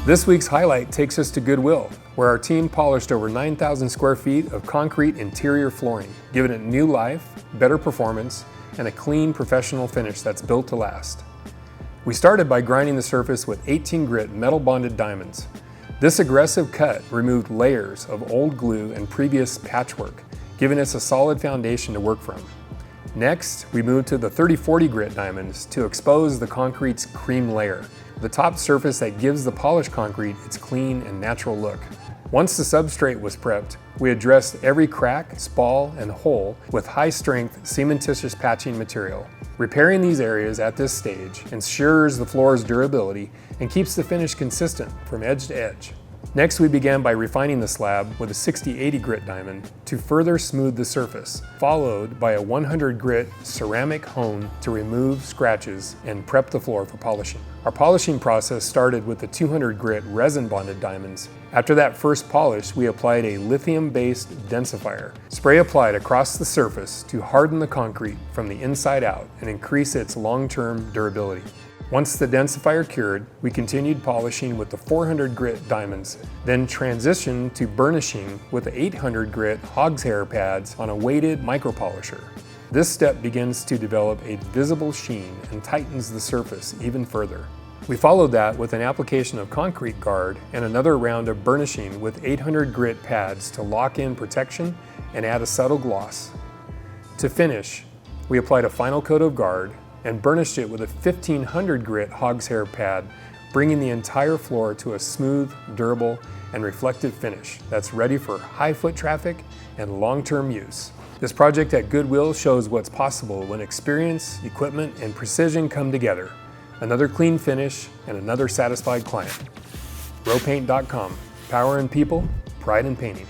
This week's highlight takes us to Goodwill, where our team polished over 9,000 square feet of concrete interior flooring, giving it new life, better performance, and a clean, professional finish that's built to last. We started by grinding the surface with 18 grit metal bonded diamonds. This aggressive cut removed layers of old glue and previous patchwork, giving us a solid foundation to work from. Next, we moved to the 30-40 grit diamonds to expose the concrete's cream layer, the top surface that gives the polished concrete its clean and natural look. Once the substrate was prepped, we addressed every crack, spall, and hole with high-strength cementitious patching material. Repairing these areas at this stage ensures the floor's durability and keeps the finish consistent from edge to edge. Next, we began by refining the slab with a 60-80 grit diamond to further smooth the surface, followed by a 100 grit ceramic hone to remove scratches and prep the floor for polishing. Our polishing process started with the 200 grit resin bonded diamonds. After that first polish, we applied a lithium-based densifier. Spray applied across the surface to harden the concrete from the inside out and increase its long-term durability. Once the densifier cured, we continued polishing with the 400 grit diamonds, then transitioned to burnishing with the 800 grit hogshair pads on a weighted micropolisher. This step begins to develop a visible sheen and tightens the surface even further. We followed that with an application of concrete guard and another round of burnishing with 800 grit pads to lock in protection and add a subtle gloss. To finish, we applied a final coat of guard and burnished it with a 1500 grit hogshair pad, bringing the entire floor to a smooth, durable, and reflective finish that's ready for high foot traffic and long-term use. This project at Goodwill shows what's possible when experience, equipment, and precision come together. Another clean finish and another satisfied client. Rowpaint.com. Power in people, pride in painting.